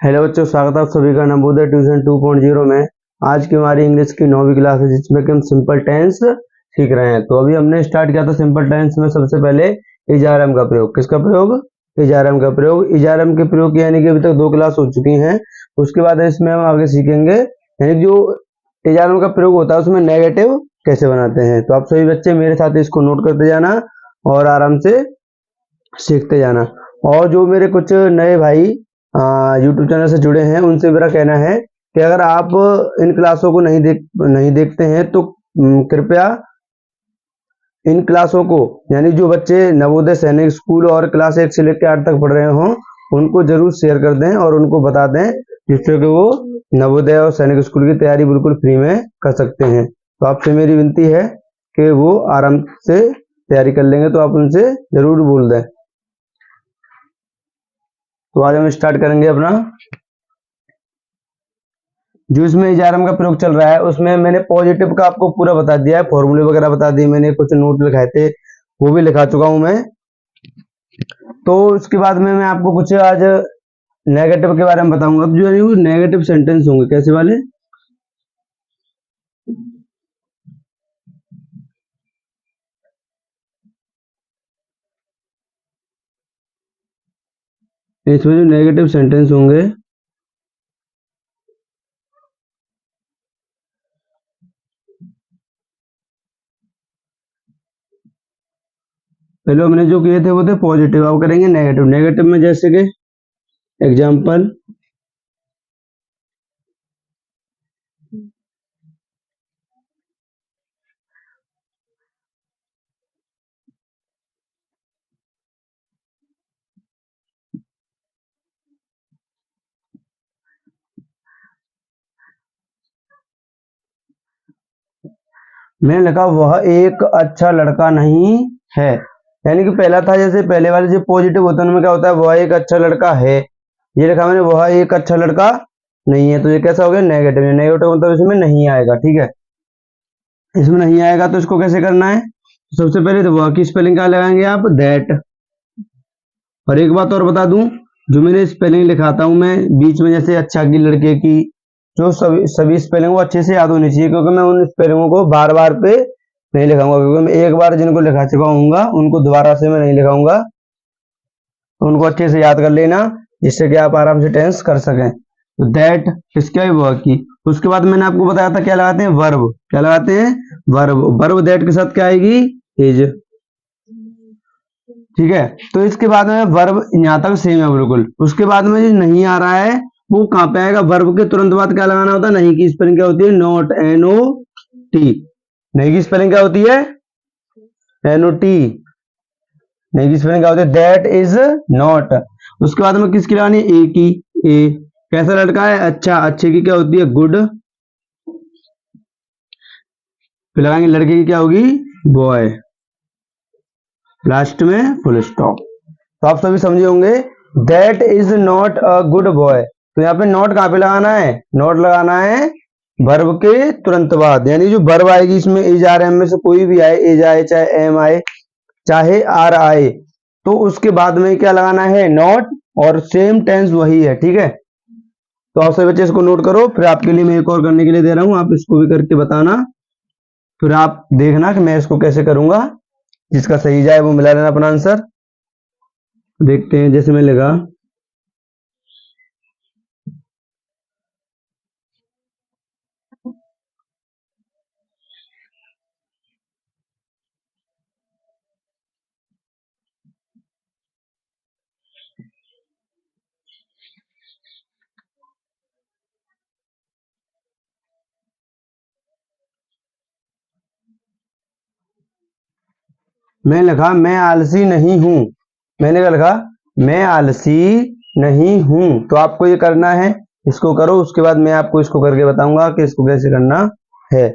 Hello बच्चों, स्वागत है आप सभी का नवोदय ट्यूशन 2.0 में। आज की हमारी इंग्लिश की 9वीं क्लास है जिसमें कि हम सिंपल टेंस सीख रहे हैं। तो अभी हमने स्टार्ट किया था सिंपल टेंस में सबसे पहले इजारम का प्रयोग। किसका प्रयोग? इजारम का प्रयोग। इजारम के प्रयोग की यानी कि अभी तक 2 क्लास हो चुकी हैं। उसके बाद इसमें हम आगे सीखेंगे यानी जो इजारम का प्रयोग होता है उसमें नेगेटिव कैसे बनाते हैं। तो आप सभी बच्चे मेरे साथ इसको नोट करते जाना और आराम से सीखते जाना। और जो मेरे कुछ नए भाई यूट्यूब चैनल से जुड़े हैं उनसे मेरा कहना है कि अगर आप इन क्लासों को नहीं देखते हैं तो कृपया इन क्लासों को यानी जो बच्चे नवोदय सैनिक स्कूल और क्लास 1 से लेकर 8 तक पढ़ रहे हों उनको जरूर शेयर कर दें और उनको बता दें जिससे कि वो नवोदय और सैनिक स्कूल की तैयारी बिल्कुल फ्री में कर सकते हैं। तो आपसे मेरी विनती है कि वो आराम से तैयारी कर लेंगे, तो आप उनसे जरूर बोल दें। तो आज हम स्टार्ट करेंगे अपना जो इसमें इजारम का प्रयोग चल रहा है उसमें मैंने पॉजिटिव का आपको पूरा बता दिया है, फॉर्मूले वगैरह बता दिए, मैंने कुछ नोट लिखाए थे वो भी लिखा चुका हूं मैं। तो उसके बाद में मैं आपको कुछ आज नेगेटिव के बारे में बताऊंगा। अब जो है वो नेगेटिव सेंटेंस होंगे कैसे वाले, इसमें जो नेगेटिव सेंटेंस होंगे पहले हमने जो किए थे वो थे पॉजिटिव, अब करेंगे नेगेटिव। नेगेटिव में जैसे कि एग्जाम्पल, मैंने लिखा वह एक अच्छा लड़का नहीं है। यानी कि पहला था जैसे पहले वाले जो पॉजिटिव होते हैं उनमें क्या होता है, वह एक अच्छा लड़का है। ये लिखा मैंने वह एक अच्छा लड़का नहीं है, तो ये कैसा हो गया नेगेटिव। नेगेटिव मतलब इसमें नहीं आएगा, ठीक है। इसमें नहीं आएगा तो इसको कैसे करना है, सबसे पहले तो वह की स्पेलिंग क्या लगाएंगे आप, दैट। और एक बात और बता दूं, जो मैंने स्पेलिंग लिखाता हूं मैं बीच में जैसे अच्छा की लड़के की, जो सभी स्पेलिंग वो अच्छे से याद होनी चाहिए, क्योंकि मैं उन स्पेलिंगों को बार बार पे नहीं लिखाऊंगा, क्योंकि मैं एक बार जिनको लिखा चुका हूँ उनको दोबारा से मैं नहीं लिखाऊंगा। तो उनको अच्छे से याद कर लेना जिससे कि आप आराम से टेंस कर सकें। तो दैट इसका ही वर्ब की। उसके बाद मैंने आपको बताया था क्या लगाते हैं, वर्ब। क्या लगाते हैं, वर्ब। वर्ब दैट के साथ क्या आएगी, इज। ठीक है। तो इसके बाद में वर्ब यहाँ तक सेम है बिल्कुल। उसके बाद में जो नहीं आ रहा है वो कहाँ पे आएगा, वर्ब के तुरंत बाद क्या लगाना होता है, नहीं की स्पेलिंग क्या होती है, नॉट, एन ओ टी। नहीं की स्पेलिंग क्या होती है, एन ओ टी। नहीं की स्पेलिंग क्या होती है, दैट इज नॉट। उसके बाद में किसकी लगानी, ए की। ए कैसा लड़का है, अच्छा। अच्छे की क्या होती है, गुड। फिर लगाएंगे लड़के की क्या होगी, बॉय। लास्ट में फुल स्टॉप। तो आप सभी समझे होंगे that is not a good boy. तो यहाँ पे नॉट कहाँ पे लगाना है, नॉट लगाना है वर्ब के तुरंत बाद। यानी जो वर्ब आएगी इसमें इज आर एम में से कोई भी आए, इज आए चाहे एम आए चाहे आर आए, तो उसके बाद में क्या लगाना है, नॉट। और सेम टेंस वही है, ठीक है। तो आप सभी बच्चे इसको नोट करो, फिर आपके लिए मैं एक और करने के लिए दे रहा हूं, आप इसको भी करके बताना। फिर आप देखना कि मैं इसको कैसे करूंगा, जिसका सही जाए वो मिला लेना अपना आंसर। देखते हैं जैसे मैं लगा, मैं लिखा मैं आलसी नहीं हूं। मैंने क्या लिखा, मैं आलसी नहीं हूं। तो आपको ये करना है, इसको करो, उसके बाद मैं आपको इसको करके बताऊंगा कि इसको कैसे करना है।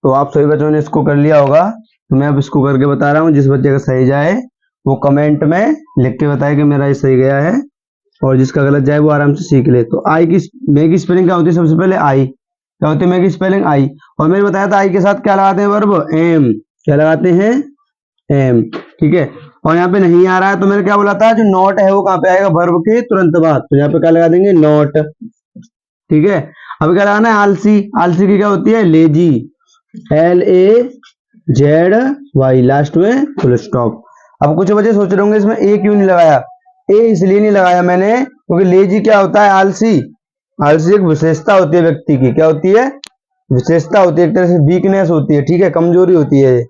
तो आप सभी बच्चों ने इसको कर लिया होगा, तो मैं अब इसको करके बता रहा हूँ। जिस बच्चे का सही जाए वो कमेंट में लिख के बताए कि मेरा ये सही गया है, और जिसका गलत जाए वो आराम से सीख ले। तो आई की मे की स्पेलिंग क्या होती है? सबसे पहले आई क्या होती है? मे की स्पेलिंग आई। और मैंने बताया था आई के साथ क्या लगाते हैं वर्ब? एम। क्या लगाते हैं? एम। ठीक है। और यहाँ पे नहीं आ रहा है तो मैंने क्या बोला था, जो नॉट है वो कहाँ पे आएगा? वर्ब के तुरंत बाद। तो यहाँ पे क्या लगा देंगे? नॉट। ठीक है। अब क्या लगाना है? आलसी। आलसी की क्या होती है? लेजी। LAZY, लास्ट में फुल स्टॉप। अब कुछ बच्चे सोच रहे होंगे इसमें ए क्यों नहीं लगाया? ए इसलिए नहीं लगाया मैंने क्योंकि लेजी क्या होता है? आलसी। आलसी एक विशेषता होती है व्यक्ति की। क्या होती है? विशेषता होती है, एक तरह से वीकनेस होती है। ठीक है, कमजोरी होती है।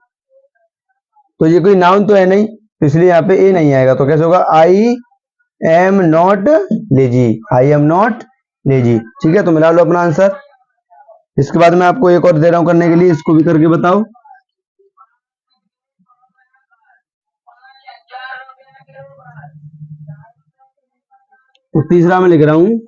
तो ये कोई नाउन तो है नहीं, तो इसलिए यहाँ पे ए नहीं आएगा। तो कैसे होगा? I am not lazy. I am not lazy. ठीक है, तो मिला लो अपना आंसर। इसके बाद मैं आपको एक और दे रहा हूं करने के लिए, इसको भी करके बताओ। तो तीसरा मैं लिख रहा हूं,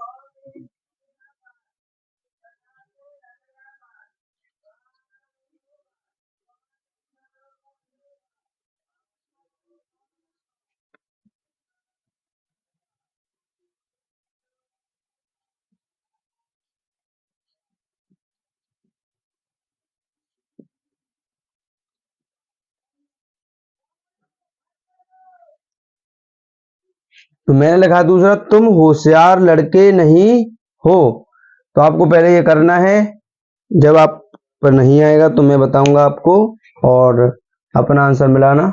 तो मैंने लिखा दूसरा, तुम होशियार लड़के नहीं हो। तो आपको पहले ये करना है, जब आप पर नहीं आएगा तो मैं बताऊंगा आपको, और अपना आंसर मिलाना।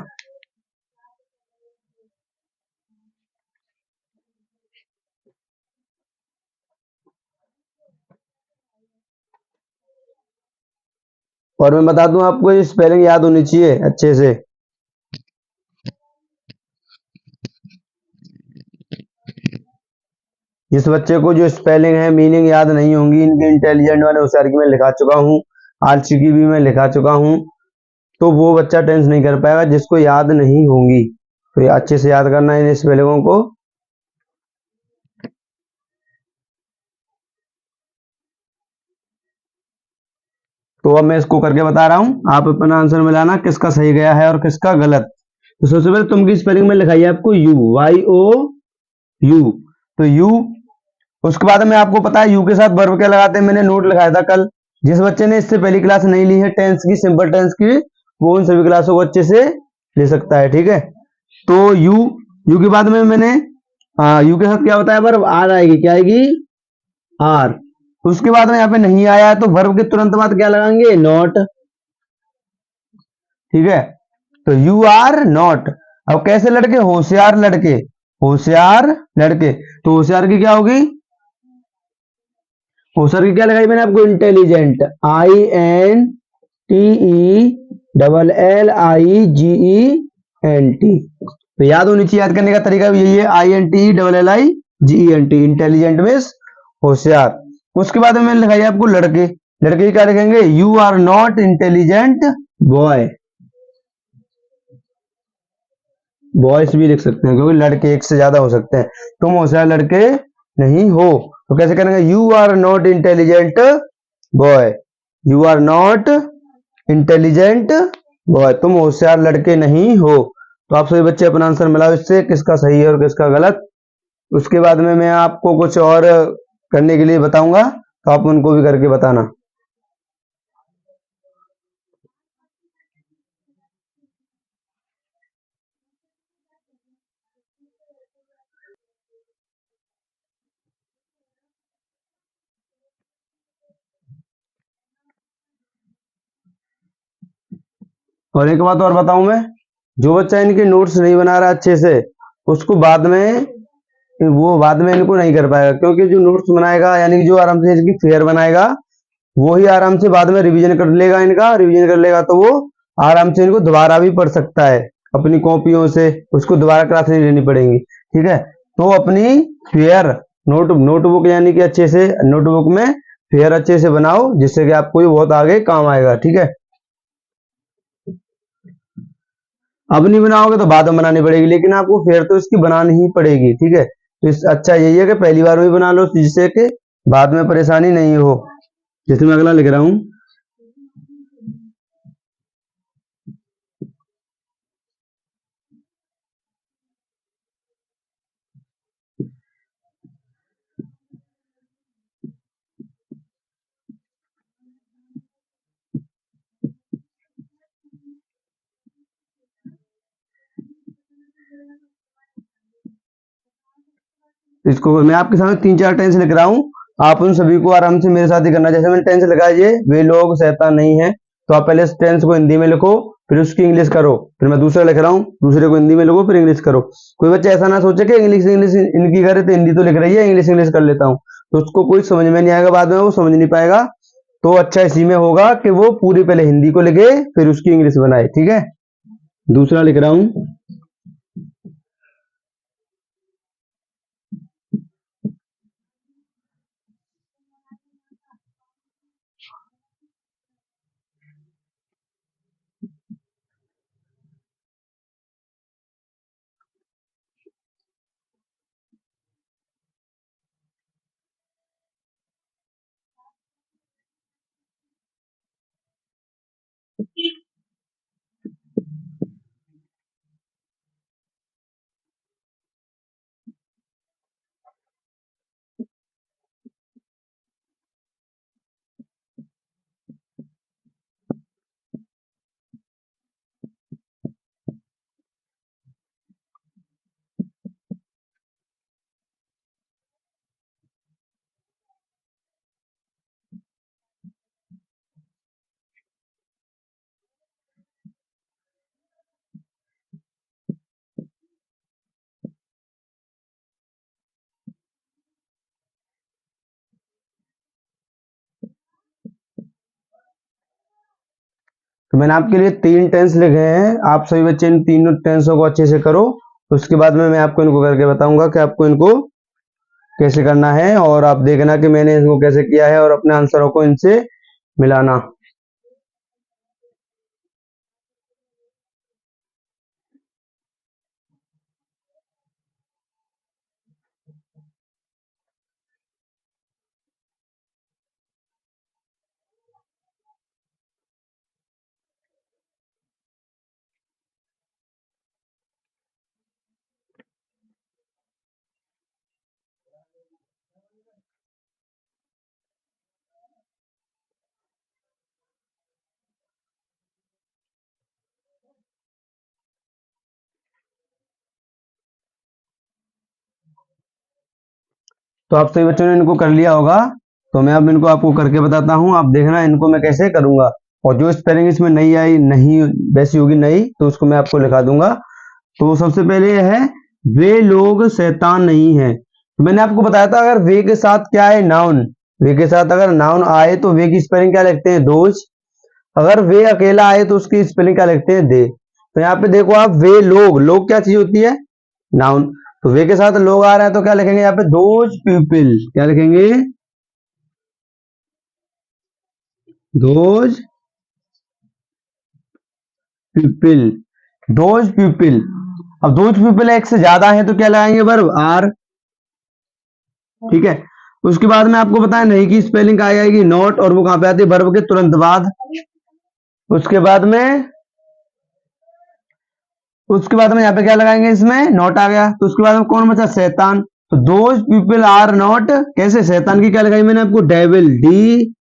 और मैं बता दूं आपको, ये स्पेलिंग याद होनी चाहिए अच्छे से। जिस बच्चे को जो स्पेलिंग है, मीनिंग याद नहीं होंगी, इनके इंटेलिजेंट वाले होशियार की मैं लिखा चुका हूँ, आलसी की भी मैं लिखा चुका हूँ, तो वो बच्चा टेंस नहीं कर पाएगा जिसको याद नहीं होंगी। तो ये अच्छे से याद करना है इन स्पेलिंगों को। तो अब मैं इसको करके बता रहा हूं, आप अपना आंसर मिलाना किसका सही गया है और किसका गलत। तो सबसे पहले तुम की स्पेलिंग में लिखाई है आपको यू, YOU। तो यू, उसके बाद में आपको पता है यू के साथ वर्ब क्या लगाते हैं? मैंने नोट लगाया था कल। जिस बच्चे ने इससे पहली क्लास नहीं ली है टेंस की, सिंपल टेंस की, वो उन सभी क्लासों को अच्छे से ले सकता है। ठीक है, तो यू, यू के बाद में मैंने यू के साथ क्या होता है? वर्ब आर आएगी। क्या आएगी? आर। उसके बाद में यहाँ पे नहीं आया है तो वर्ब के तुरंत बाद क्या लगाएंगे? नॉट। ठीक है, तो यू आर नॉट। अब कैसे लड़के? होशियार लड़के। होशियार लड़के, तो होशियार की क्या होगी? होशियार की क्या लगाई मैंने आपको? इंटेलिजेंट। INTELLIGENT। तो याद होनी चाहिए, याद करने का तरीका भी यही है, INTELLIGENT। इंटेलिजेंट मीन्स होशियार। उसके बाद में मैंने लिखाई आपको लड़के। लड़के की क्या लिखेंगे? You are not intelligent boy. Boys भी लिख सकते हैं क्योंकि लड़के एक से ज्यादा हो सकते हैं। तुम होशियार लड़के नहीं हो, तो कैसे करेंगे? You are not intelligent boy. You are not intelligent boy, तुम होशियार लड़के नहीं हो। तो आप सभी बच्चे अपना आंसर मिलाओ इससे, किसका सही है और किसका गलत। उसके बाद में मैं आपको कुछ और करने के लिए बताऊंगा, तो आप उनको भी करके बताना। और एक बात और बताऊं मैं, जो बच्चा इनके नोट्स नहीं बना रहा अच्छे से, उसको बाद में, वो बाद में इनको नहीं कर पाएगा, क्योंकि जो नोट्स बनाएगा यानी कि जो आराम से इसकी फेयर बनाएगा, वो ही आराम से बाद में रिवीजन कर लेगा। इनका रिवीजन कर लेगा तो वो आराम से इनको दोबारा भी पढ़ सकता है अपनी कॉपियों से, उसको दोबारा क्लास नहीं लेनी पड़ेगी। ठीक है, तो अपनी फेयर नोटबुक यानी कि अच्छे से नोटबुक में फेयर अच्छे से बनाओ, जिससे कि आपको ये बहुत आगे काम आएगा। ठीक है, अब नहीं बनाओगे तो बाद में बनानी पड़ेगी, लेकिन आपको फेयर तो इसकी बनानी ही पड़ेगी। ठीक है, तो इस अच्छा यही है कि पहली बार में बना लो, जिससे कि बाद में परेशानी नहीं हो। जैसे मैं अगला लिख रहा हूं, इसको मैं आपके सामने 3-4 टेंस लिख रहा हूँ, आप उन सभी को आराम से मेरे साथ ही करना। जैसे मैंने टेंस लिखा है ये, वे लोग शैतान नहीं है, तो आप पहले इस टेंस को हिंदी में लिखो, फिर उसकी इंग्लिश करो। फिर मैं दूसरा लिख रहा हूँ, दूसरे को हिंदी में लिखो, फिर इंग्लिश करो। कोई बच्चा ऐसा ना सोचे कि इंग्लिश इंग्लिश इनकी करे तो हिंदी तो लिख रही है, इंग्लिश इंग्लिश कर लेता हूँ, तो उसको कोई समझ में नहीं आएगा, बाद में वो समझ नहीं पाएगा। तो अच्छा इसी में होगा कि वो पूरी पहले हिंदी को लिखे, फिर उसकी इंग्लिश बनाए। ठीक है, दूसरा लिख रहा हूँ। तो मैंने आपके लिए 3 टेंस लिखे हैं, आप सभी बच्चे इन तीनों टेंसों को अच्छे से करो। उसके बाद में मैं आपको इनको करके बताऊंगा कि आपको इनको कैसे करना है, और आप देखना कि मैंने इनको कैसे किया है और अपने आंसरों को इनसे मिलाना। तो आप सभी बच्चों ने इनको कर लिया होगा, तो मैं अब इनको आपको करके बताता हूँ, आप देखना इनको मैं कैसे करूंगा। और जो स्पेलिंग इसमें नहीं आई, नहीं वैसी होगी नहीं, तो उसको मैं आपको लिखा दूंगा। तो सबसे पहले यह है, वे लोग शैतान नहीं है। तो मैंने आपको बताया था अगर वे के साथ क्या है, नाउन, वे के साथ अगर नाउन आए तो वे की स्पेलिंग क्या लिखते हैं, दोज। अगर वे अकेला आए तो उसकी स्पेलिंग क्या लिखते हैं, दे। तो यहाँ पे देखो आप, वे लोग, लोग क्या चीज होती है, नाउन। तो वे के साथ लोग आ रहे हैं तो क्या लिखेंगे यहाँ पे, दोज पीपल। क्या लिखेंगे, दोज पीपल, दोज पीपल। अब दोज पीपल एक से ज्यादा है तो क्या लगाएंगे, वर्ब आर। ठीक है, उसके बाद में आपको बताया नहीं की स्पेलिंग क्या आएगी, नॉट, और वो कहां पे आती है, वर्ब के तुरंत बाद। उसके बाद में यहाँ पे क्या लगाएंगे, इसमें नॉट आ गया। तो उसके बाद में कौन बचा, शैतान। तो दोज पीपल आर नॉट, कैसे, शैतान की क्या लगाई मैंने आपको, devil, D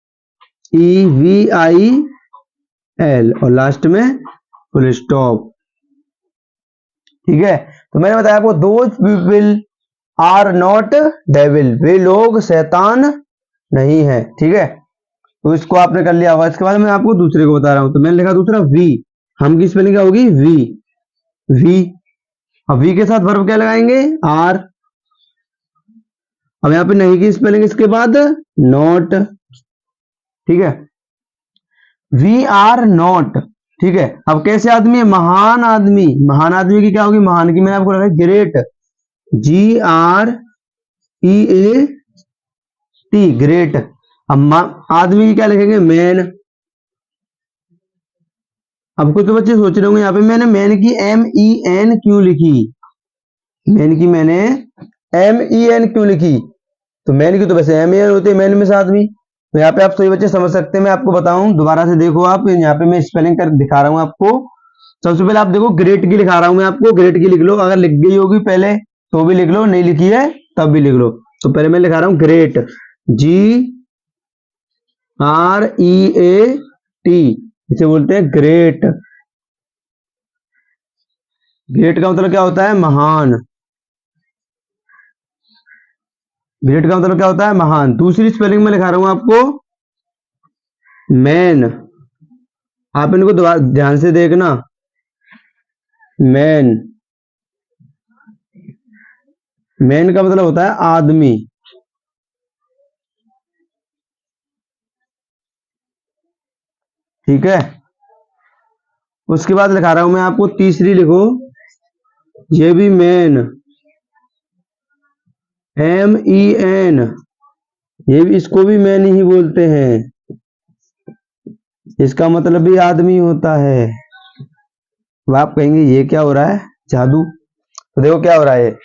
E V I L, और लास्ट में फुल स्टॉप। ठीक है, तो मैंने बताया आपको, those people are not devil, वे लोग शैतान नहीं है। ठीक है, तो इसको आपने कर लिया होगा। इसके बाद मैं आपको दूसरे को बता रहा हूं, तो मैंने लिखा दूसरा वी, हम की स्पेलिंग क्या होगी, वी, वी। अब वी के साथ वर्ब क्या लगाएंगे, आर। अब यहाँ पे नहीं की स्पेलिंग इसके बाद नॉट। ठीक है, वी आर नॉट। ठीक है, अब कैसे आदमी है, महान आदमी। महान आदमी की क्या होगी, महान की मैंने आपको रखा है great, G R E A T, great. अब आदमी की क्या लिखेंगे, मैन। अब कुछ तो बच्चे सोच रहे होंगे यहाँ पे मैंने मैन की एम ई एन क्यों लिखी, मैन की मैंने एम ई एन क्यों लिखी। तो मैन की तो वैसे एम ई एन होती है, मैन में से आदमी। तो यहाँ पे आप सभी बच्चे समझ सकते हैं, मैं आपको बताऊं दोबारा से, देखो आप यहाँ पे मैं स्पेलिंग कर दिखा रहा हूँ आपको। सबसे पहले आप देखो, ग्रेट की लिखा रहा हूं मैं आपको, ग्रेट की लिख लो, अगर लिख गई होगी पहले तो भी लिख लो, नहीं लिखी है तब भी लिख लो। तो पहले मैं लिखा रहा हूं great, G R E A T, इसे बोलते हैं ग्रेट। ग्रेट का मतलब क्या होता है, महान। ग्रेट का मतलब क्या होता है? महान। दूसरी स्पेलिंग में लिखा रहा हूं आपको मैन, आप इनको ध्यान से देखना। मैन, मैन का मतलब होता है आदमी। ठीक है, उसके बाद लिखा रहा हूं मैं आपको तीसरी, लिखो ये भी मैन, MEN, ये भी, इसको भी मैन ही बोलते हैं, इसका मतलब भी आदमी होता है। अब आप कहेंगे ये क्या हो रहा है, जादू? तो देखो क्या हो रहा है,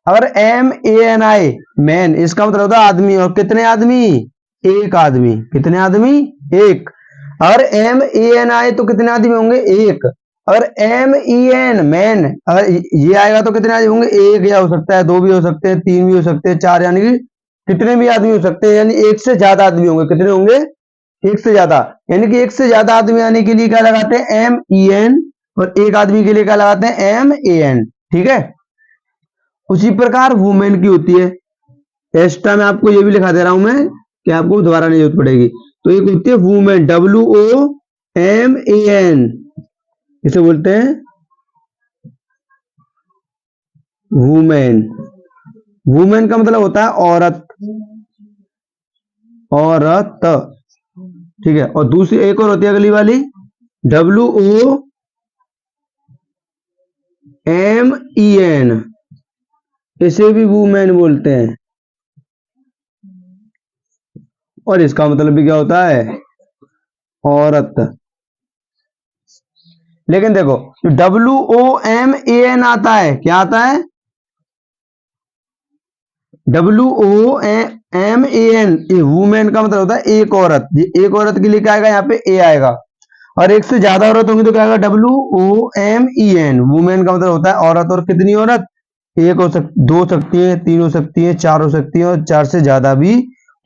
अगर MANI मैन, इसका मतलब होता है आदमी, और कितने आदमी? एक आदमी। कितने आदमी? एक। अगर MANI तो कितने आदमी होंगे? एक। अगर MEN मैन, अगर ये आएगा तो कितने आदमी होंगे? एक, या हो सकता है दो भी हो सकते हैं, तीन भी हो सकते हैं, चार, यानी कि कितने भी आदमी हो सकते हैं, यानी एक से ज्यादा आदमी होंगे। कितने होंगे? एक से ज्यादा। यानी कि एक से ज्यादा आदमी आने के लिए क्या लगाते हैं? MEN, और एक आदमी के लिए क्या लगाते हैं? MAN। ठीक है, उसी प्रकार वुमेन की होती है। एक्स्ट्रा में आपको ये भी लिखा दे रहा हूं मैं कि आपको दोबारा नहीं जरूरत पड़ेगी। तो एक होती है वुमेन, WOMAN, इसे बोलते हैं वुमेन। वुमेन का मतलब होता है औरत, औरत। ठीक है, और दूसरी एक और होती है अगली वाली, WOMEN, इसे भी वुमेन बोलते हैं, और इसका मतलब भी क्या होता है? औरत। लेकिन देखो, जो WOMAN आता है, क्या आता है? WOMAN, वुमेन का मतलब होता है एक औरत। एक औरत के लिए क्या आएगा? यहाँ पे ए आएगा। और एक से ज्यादा औरत होंगी तो क्या आएगा? WOMEN। वुमेन का मतलब होता है औरत, और कितनी औरत? एक हो सकती, दो सकती है, तीन हो सकती है, चार हो सकती है, और चार से ज्यादा भी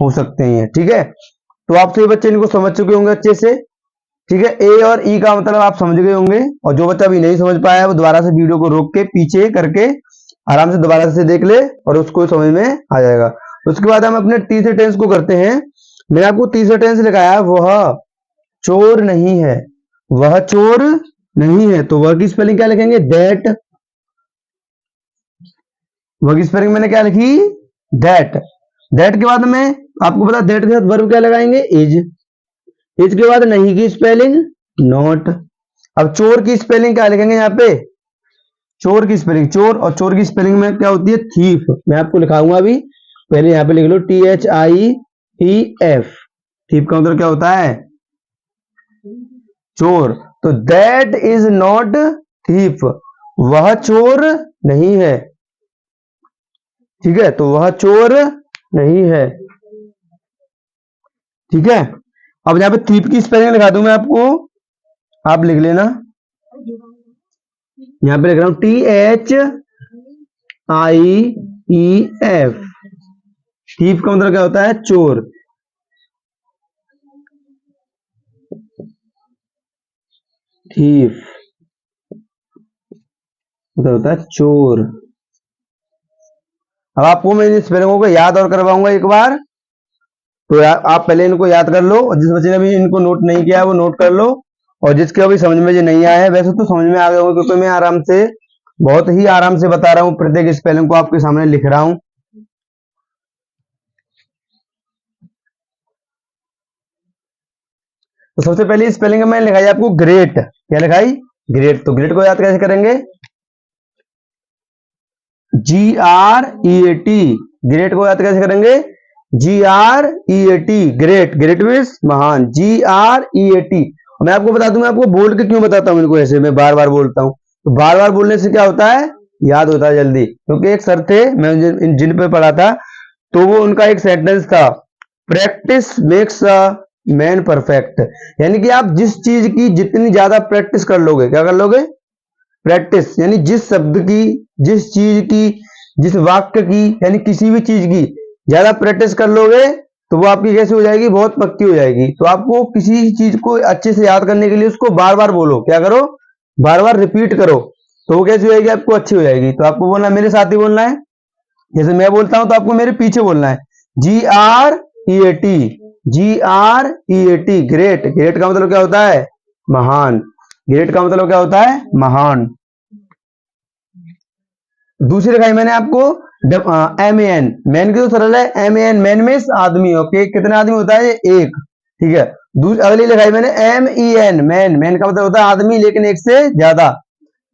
हो सकते हैं। ठीक है, तो आप सभी बच्चे इनको समझ चुके होंगे अच्छे से। ठीक है, ए और ई का मतलब आप समझ गए होंगे, और जो बच्चा भी नहीं समझ पाया है वो दोबारा से वीडियो को रोक के पीछे करके आराम से दोबारा से देख ले, और उसको समझ में आ जाएगा। उसके बाद हम अपने तीसरे टेंस को करते हैं। मैंने आपको तीसरा टेंस लिखाया है, वह चोर नहीं है। वह चोर नहीं है, तो वह की स्पेलिंग क्या लिखेंगे? दैट। वह की स्पेलिंग मैंने क्या लिखी? दैट। दैट के बाद में आपको पता, दैट के साथ वर्ब क्या लगाएंगे? इज। इज के बाद नहीं की स्पेलिंग नॉट। अब चोर की स्पेलिंग क्या लिखेंगे यहाँ पे? चोर की स्पेलिंग चोर, और चोर की स्पेलिंग में क्या होती है? थीफ। मैं आपको लिखाऊंगा अभी, पहले यहाँ पे लिख लो THIEF। थीफ का मतलब क्या होता है? चोर। तो दैट इज नॉट थीफ, वह चोर नहीं है। ठीक है, तो वह चोर नहीं है। ठीक है, अब यहाँ पे थीफ की स्पेलिंग लिखा दूं मैं आपको, आप लिख लेना। यहाँ पे लिख रहा हूं THIEF। थीफ का मतलब क्या होता है? चोर। थीफ मतलब होता है चोर। अब आपको मैं इन स्पेलिंगों को याद और करवाऊंगा एक बार, तो आप पहले इनको याद कर लो, और जिस बच्चे ने भी इनको नोट नहीं किया है वो नोट कर लो, और जिसके अभी समझ में जो नहीं आया है, वैसे तो समझ में आ गए होंगे क्योंकि मैं आराम से, बहुत ही आराम से बता रहा हूँ, प्रत्येक स्पेलिंग को आपके सामने लिख रहा हूं। तो सबसे पहले स्पेलिंग में लिखाई आपको ग्रेट। क्या लिखाई? ग्रेट। तो ग्रेट को याद कैसे करेंगे? GREAT। ग्रेट को याद कैसे करेंगे? GREAT। ग्रेट, ग्रेट मीन्स महान। GREAT। मैं आपको बता दूं, मैं आपको बोल के क्यों बताता हूं इनको ऐसे, मैं बार बार बोलता हूं, तो बार बार बोलने से क्या होता है? याद होता है जल्दी। क्योंकि एक सर थे, मैं जिन पे पढ़ा था, तो वो उनका एक सेंटेंस था, practice makes a man perfect. यानी कि आप जिस चीज की जितनी ज्यादा प्रैक्टिस कर लोगे, क्या कर लोगे? प्रैक्टिस, यानी जिस शब्द की, जिस चीज की, जिस वाक्य की, यानी किसी भी चीज की ज्यादा प्रैक्टिस कर लोगे तो वो आपकी कैसे हो जाएगी? बहुत पक्की हो जाएगी। तो आपको किसी चीज को अच्छे से याद करने के लिए उसको बार बार बोलो। क्या करो? बार बार रिपीट करो, तो वो कैसी हो जाएगी? आपको अच्छी हो जाएगी। तो आपको बोलना, मेरे साथ ही बोलना है। जैसे मैं बोलता हूं तो आपको मेरे पीछे बोलना है, GREAT, GREAT, ग्रेट। ग्रेट का मतलब क्या होता है? महान। ग्रेट का मतलब क्या होता है? महान। दूसरी लिखाई मैंने आपको MAN, मैन की तो सरल है, MAN, मैन में आदमी। ओके, कितने आदमी होता है? एक। ठीक है। अगली लिखाई मैंने MEN, मैन। मैन का मतलब होता है आदमी, लेकिन एक से ज्यादा।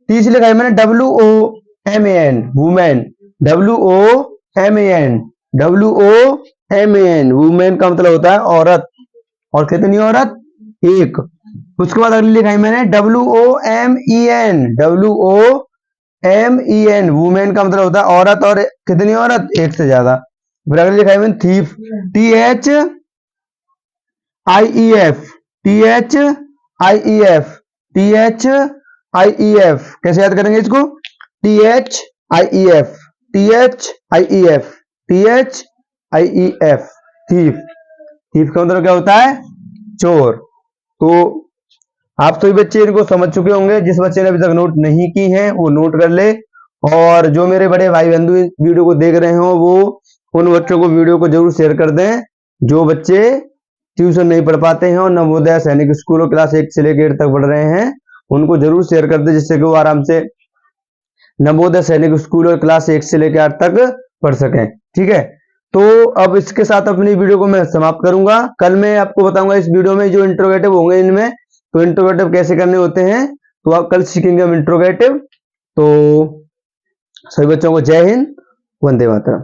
तीसरी लिखाई मैंने WOMAN, women. WOMAN, WOMAN, women का मतलब होता है औरत। और कितनी औरत? एक। उसके बाद अगली लिखाई मैंने WOMEN, WOMEN, वुमेन का मतलब होता है औरत, और कितनी औरत? एक से ज्यादा। फिर अगली लिखाई मैंने थीफ, THIEF, THIEF, कैसे याद करेंगे इसको? THIEF, THIEF, THIEF, thief. Thief का मतलब क्या होता है? चोर। तो आप सभी बच्चे इनको समझ चुके होंगे। जिस बच्चे ने अभी तक नोट नहीं की है वो नोट कर ले, और जो मेरे बड़े भाई बंधु इस वीडियो को देख रहे हो वो उन बच्चों को वीडियो को जरूर शेयर कर दें जो बच्चे ट्यूशन नहीं पढ़ पाते हैं और नवोदय सैनिक स्कूलों क्लास 1 से लेकर 8 तक पढ़ रहे हैं। उनको जरूर शेयर कर दे, जिससे कि वो आराम से नवोदय सैनिक स्कूल और क्लास 1 से लेकर 8 तक पढ़ सकें। ठीक है। तो अब इसके साथ अपनी वीडियो को मैं समाप्त करूंगा। कल मैं आपको बताऊंगा इस वीडियो में जो इंट्रोगेटिव होंगे इनमें, तो इंट्रोगेटिव कैसे करने होते हैं तो आप कल सीखेंगे हम इंट्रोगेटिव। तो सभी बच्चों को जय हिंद, वंदे मातरम।